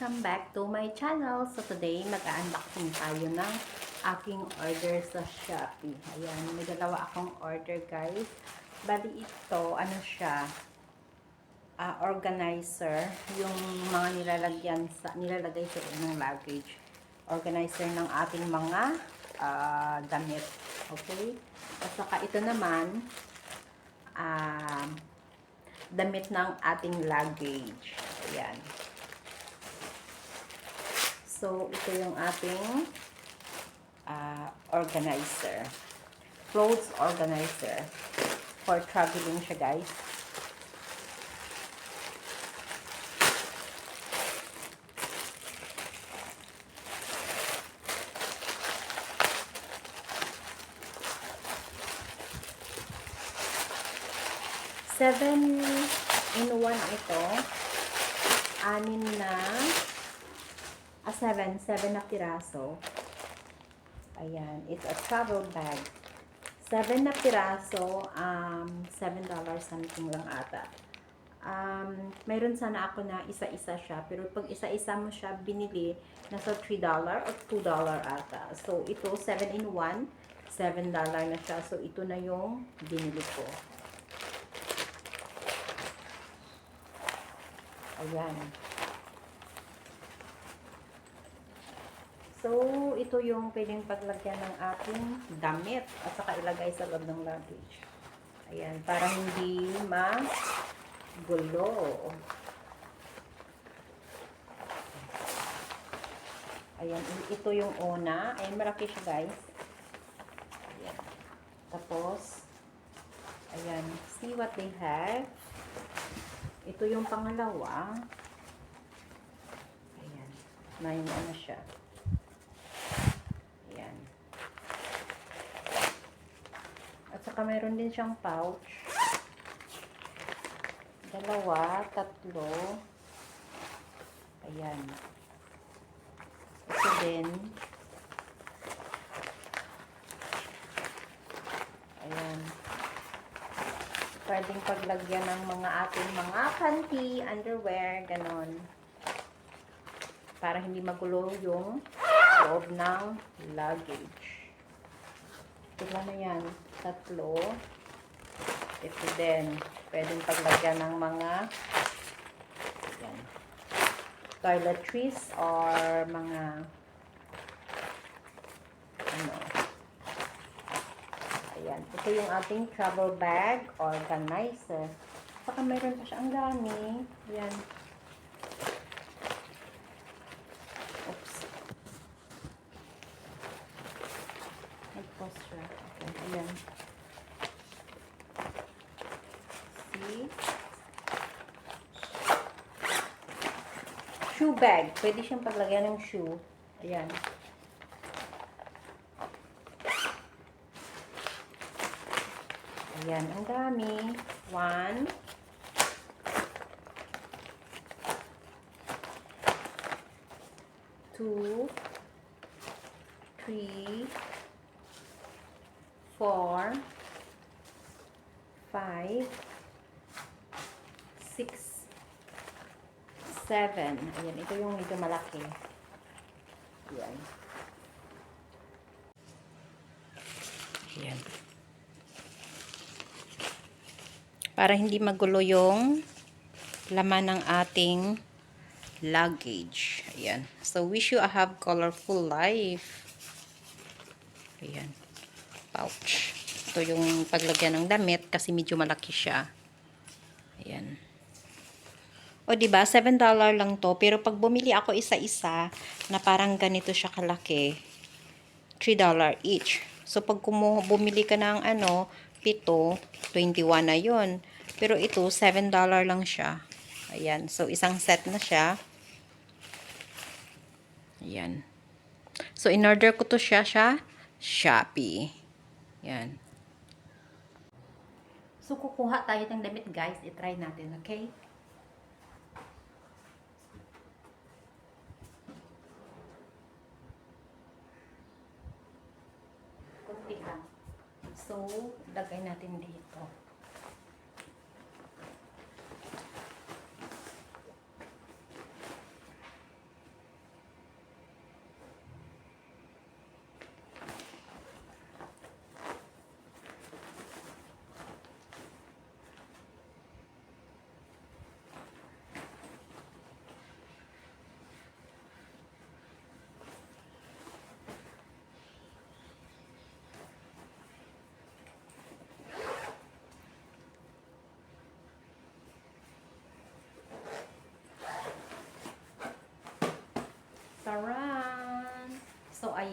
Welcome back to my channel. So today, mag-unboxing tayo ng aking order sa Shopee. Ayan, may dalawa akong order guys. Bali ito, ano siya, organizer. Yung mga nilalagay sa ng luggage. Organizer ng ating mga damit. Okay? At saka ito naman, damit ng ating luggage. Ayan. So, ito yung ating organizer. Clothes organizer. For traveling siya, guys. Seven in one ito. Seven na piraso. Ayan, it's a travel bag. 7 na piraso, $7 something lang ata. Mayroon sana ako na isa-isa siya, pero pag isa-isa mo siya binili, nasa $3 o $2 ata. So, ito, 7 in 1, $7 na siya. So, ito na yung binili ko. Ayan. So, ito yung pwedeng paglagyan ng ating damit at saka ilagay sa loob ng luggage. Ayan, para hindi magulo. Ayan, ito yung una. Ayan, malaki siya guys. Ayan. Tapos, ayan, see what they have. Ito yung pangalawa. Ayan, may ano siya. At saka mayroon din siyang pouch. 2, 3. Ayan. Ito din. Ayan. Pwedeng paglagyan ng mga ating mga panty, underwear, ganon. Para hindi magulo yung loob ng luggage. Ito na yan. 3. Ito din. Pwedeng paglagyan ng mga yan, toiletries or mga ano. Ayan. Ito yung ating travel bag organizer. Saka mayroon pa siya ang dami. Ayan. Oops. Nag-post siya. Okay. Ayan. Shoe bag. Pwede siyang paglagyan ng shoe. Ayan. Ayan. Ang dami. 1, 2, 3, 4, 5, 6, 7. Ayan, ito yung medyo malaki. Ayan. Ayan. Para hindi magulo yung laman ng ating luggage. Ayan. So, wish you a have colorful life. Ayan. Pouch. Ito yung paglagyan ng damit kasi medyo malaki siya. Ayan. O, diba? $7 lang to. Pero pag bumili ako isa-isa, na parang ganito siya kalaki, $3 each. So, pag bumili ka ng 7, 21 na yun. Pero ito, $7 lang siya. Ayan. So, isang set na siya. Ayan. So, in-order ko to siya Shopee. Ayan. So, kukuha tayo ng damit, guys. I-try natin, okay? Kunti lang. So, lagay natin dito.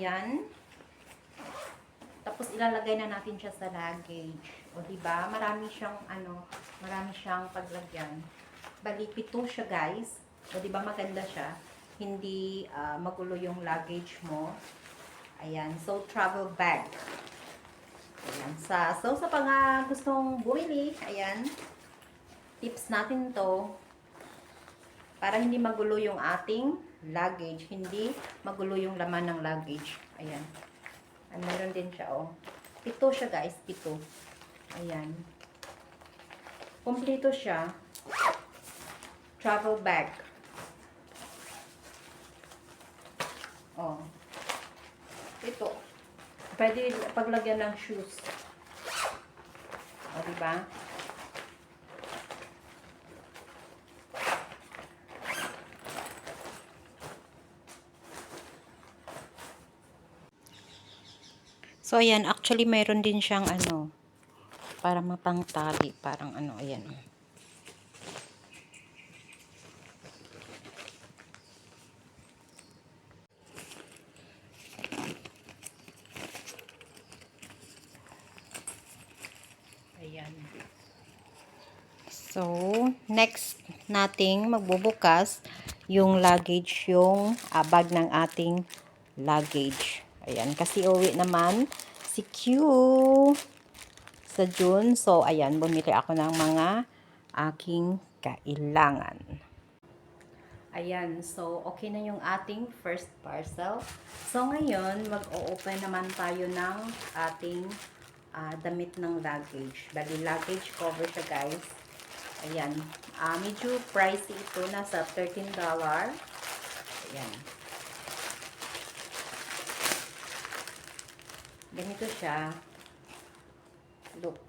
ayan. Tapos ilalagay na natin siya sa luggage. O diba? Marami siyang marami siyang paglagyan. Bali, 7 siya, guys. O diba maganda siya? Hindi magulo yung luggage mo. Ayan. So, travel bag. Ayan. So sa mga gustong bumili, ayan. Tips natin to. Para hindi magulo yung ating luggage. Hindi magulo yung laman ng luggage. Ayan. Meron din siya, oh. 7 siya, guys. 7. Ayan. Kompleto siya. Travel bag. Oh. Ito. Pwede paglagyan ng shoes. O, diba? So, ayan. Actually, mayroon din siyang para mapangtali. Parang ayan. Ayan. So, next nating magbubukas yung luggage, yung bag ng ating luggage. Ayan. Kasi uwi naman si Q sa June. So, ayan. Bumili ako ng mga aking kailangan. Ayan, so okay na yung ating first parcel. So ngayon, mag-o-open naman tayo ng ating damit ng luggage. Bali, luggage cover siya, guys. Ayan, medyo pricey ito, nasa $13. Ayan. Ganito siya. Look.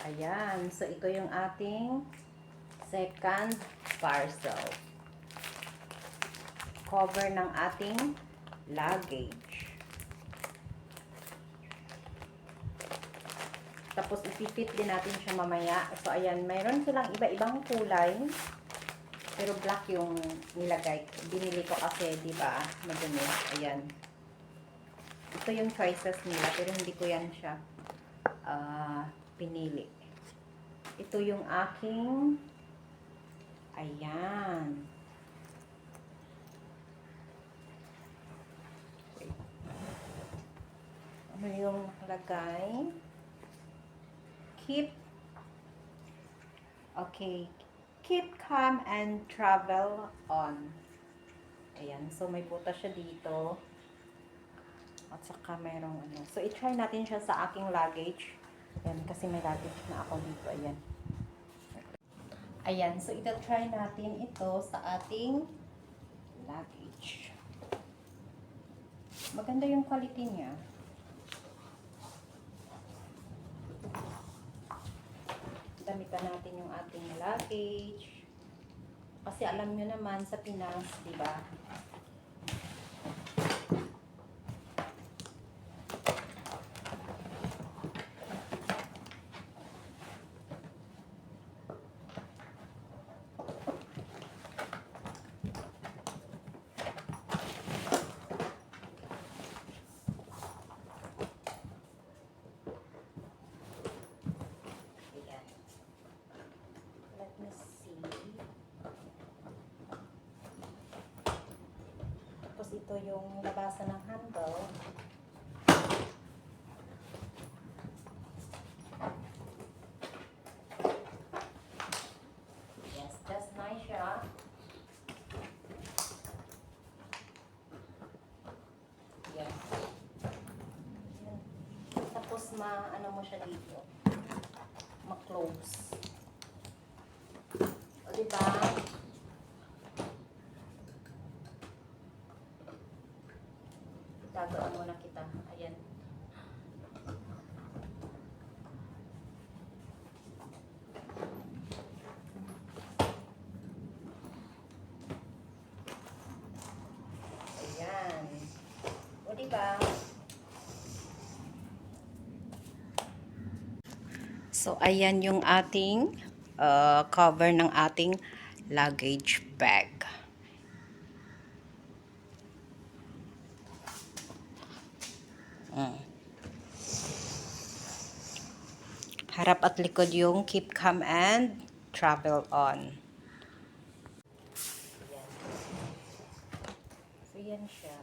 Ayan. So, ito yung ating second parcel. Cover ng ating luggage. Tapos, ipipit din natin siya mamaya. So, ayan. Mayroon silang iba-ibang kulay. Pero black yung nilagay. Binili ko kasi, di ba, madumi. Ayan. Ito yung choices nila. Pero hindi ko yan siya pinili. Ito yung aking ayan. Ano yung lagay? Keep calm and travel on. Ayan. So, may butas siya dito. At saka mayroong So, i-try natin siya sa aking luggage. Ayan, kasi may luggage na ako dito. Ayan. Ayan. So, ita-try natin ito sa ating luggage. Maganda yung quality niya. Damitan natin yung ating luggage. Kasi alam nyo naman sa Pinas, di ba? Ito yung labasan ng handle. Yes, that's nice siya. Yes. Tapos ano mo siya dito. Ma-close. O, diba? Gagawin muna kita. Ayan. Ayan. O, diba? So, ayan yung ating cover ng ating luggage bag. Harap at likod yung keep calm and travel on. So, yan siya.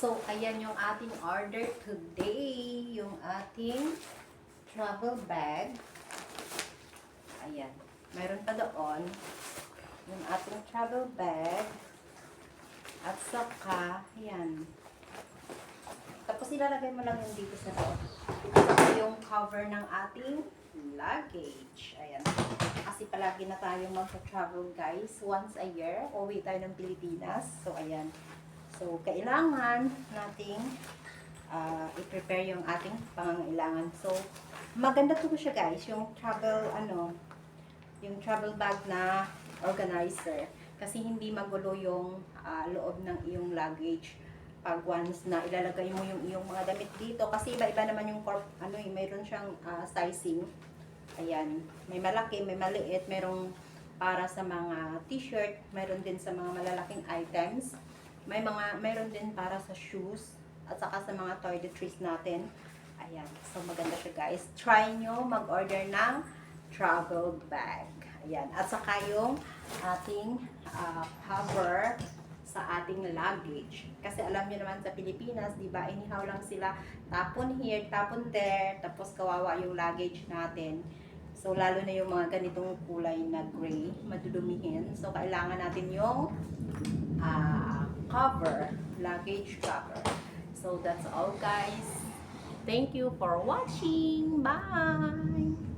So, ayan yung ating order today. Yung ating travel bag. Ayan. Mayroon pa doon. Yung ating travel bag. At saka, ayan. Tapos ilalagay mo lang yung dito sa loob. At saka yung cover ng ating luggage. Ayan. Kasi palagi na tayong mag-travel guys. Once a year, uwi tayo ng Pilipinas. So, ayan. So, kailangan nating i-prepare yung ating pangangailangan. So, maganda to siya guys, yung travel bag na organizer. Kasi hindi magulo yung loob ng iyong luggage pag once na ilalagay mo yung iyong mga damit dito. Kasi iba-iba naman yung mayroon siyang sizing. Ayan, may malaki, may maliit, merong para sa mga t-shirt, mayroon din sa mga malalaking items. Mayroon din para sa shoes at saka sa mga toiletries natin. Ayan. So, maganda siya guys. Try nyo mag-order ng travel bag. Ayan. At saka yung ating cover sa ating luggage. Kasi alam niyo naman sa Pilipinas, di ba, inihaw lang sila tapon here, tapon there, tapos kawawa yung luggage natin. So, lalo na yung mga ganitong kulay na gray, madudumihin. So, kailangan natin yung cover, luggage cover. So, that's all guys. Thank you for watching. Bye!